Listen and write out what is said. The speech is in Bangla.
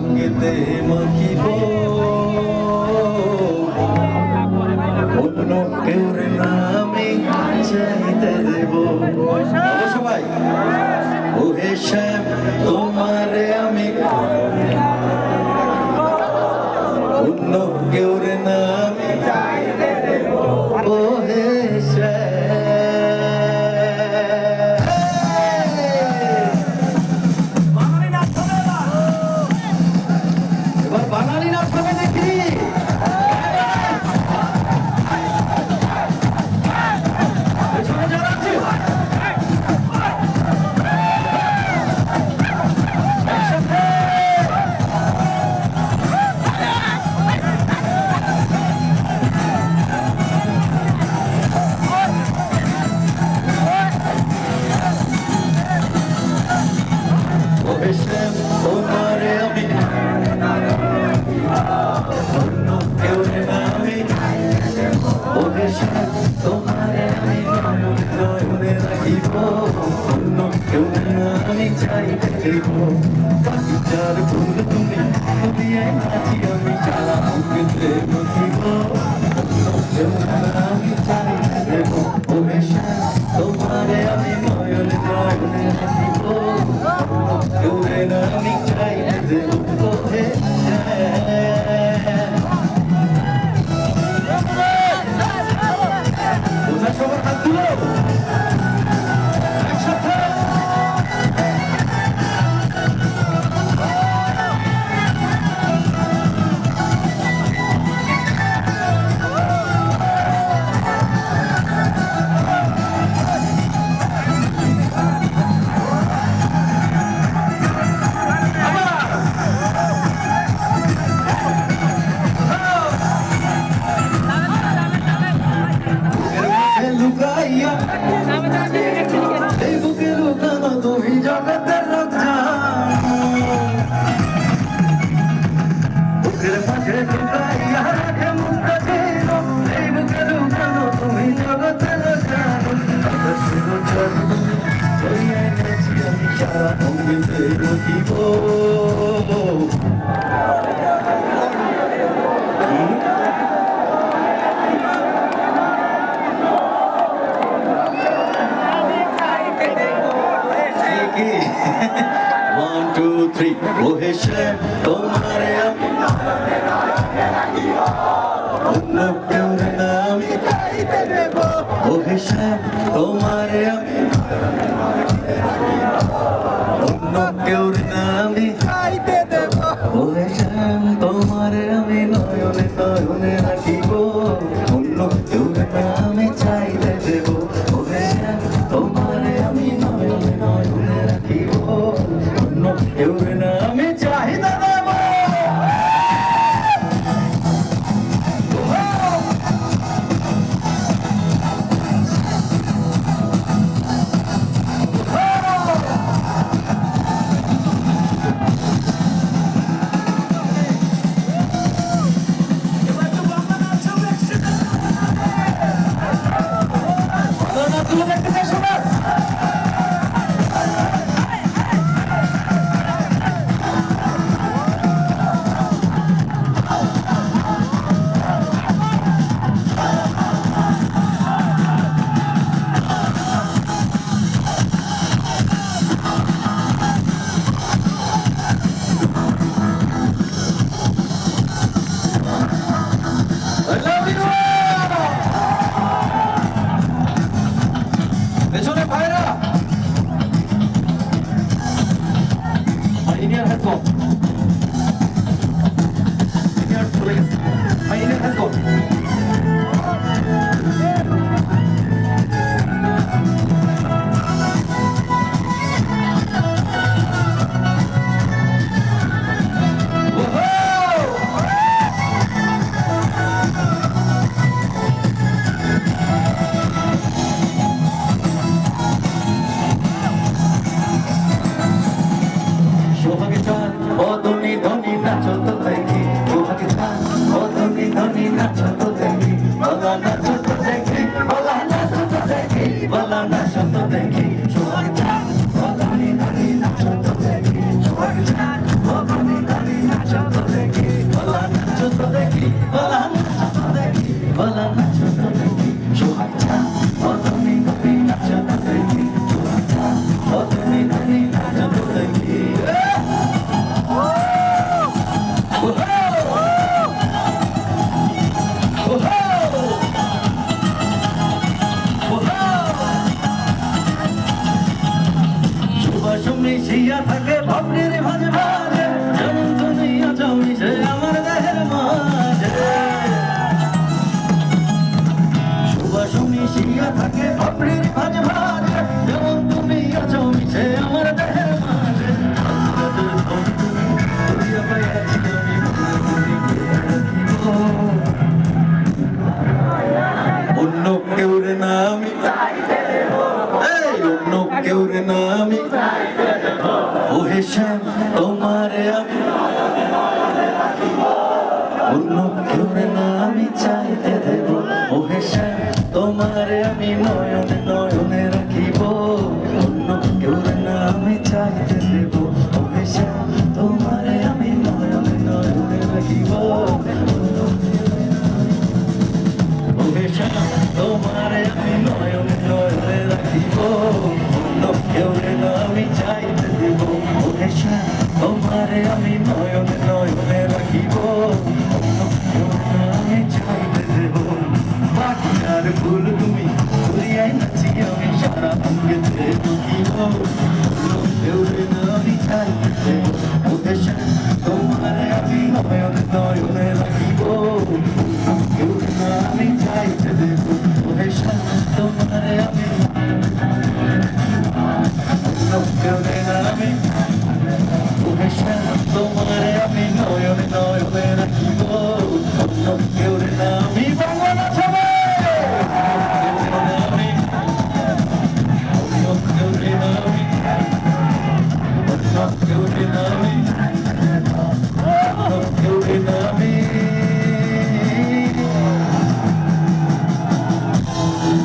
সঙ্গেতে মাখিব অন্য কেউর নামে চাইতে দেব সবাই ওহে শ্যাম তোমারে আমি অন্য কেউর নামে চাইতে দেব ওহে শ্যাম বাঙালি নাচ হবে দেখি তোমারে আমি অন্য কেউ নামে ওহে শ্যাম তোমারে আমি নয়নে রাখিব অন্য কেউ নামে চাইতে দেব বাগিচার ফুল তুমি দিয়ে নাচি আমি সারা অঙ্গেতে মাখিব অন্য কেউ নামে চাইতে দেব ওহে শ্যাম তোমারে আমি নয়নে নয়নে রাখিব কেউ নামে চাইতে দেব ওহে সবার হাত তুলো একসাথে লুকাইয়া এই বুকে লুকানো তুমি জগতের রক্ষা বুকের মাঝে লুকাইয়া রাখে মুক্তা ছিল এই বুকে লুকানো তুমি জগতের রক্ষা এনেছি আমি সারা অঙ্গেতে রখিব One, two, three. ওহে শ্যাম তোমারে আমি অন্য কেউর নামে চাইতে দেব ওহে শ্যাম তোমারে আমি অন্য কেউর নামে চাইতে দেব ওহে শ্যাম তোমারে আমি নয়নে নয়নে রাখিব অন্য কেউর নামে চাইতে দেব ওহে শ্যাম তোমারে আমি নয়নে নয়নে রাখিব অন্য কেউর নামে চাহিদা দেব সোহাগে চাঁদ সুবাস মিশিয়া থাকে ভাবনের ভাজে ভাজে যেমন তুমি আছো মিশে আমার দেহের মাঝে সুবাস মিশিয়া থাকে ভাবনের ভাজে ভাজে যেমন তুমি আছো মিশে আমার দেহের মাঝে অন্য কেউ রে না আমি অন্য কেউ রে না আমি ওহে শ্যাম তোমারে আমি অন্য কেউ রে না আমি চাইতে দেব ওহে শ্যাম তোমারে আমি নয়নে নয়নে রাখিব অন্য কেউ রে না আমি চাইতে দেব ওহে শ্যাম তোমারে আমি নয়নে নয়নে রাখিব ওহে শ্যাম তোমারে আমি নয়নে নয়নে রাখিব অন্য কেউ রে না আমি চাইতে দেব ওহে শ্যাম তোমারে আমি নয়নে নয়নে রাখিব অন্য কেউ রে না আমি চাইতে দেব বাকির ফুল তুমি ঘুরিয়াই নাচি আমি সারা অঙ্গেতে ঢুকিব অন্য কেউ রে না আমি চাইতে দেব ওহে শ্যাম তোমারে আমি নয়নে নয়নে রাখিব অন্য কেউ রে না আমি চাইতে দেব ওহে শ্যাম তোমারে আমি অন্য কেউ রে না আমি ওহে শ্যাম তোমারে আমি নয়নে নয়নে রাখিব অন্য কেউ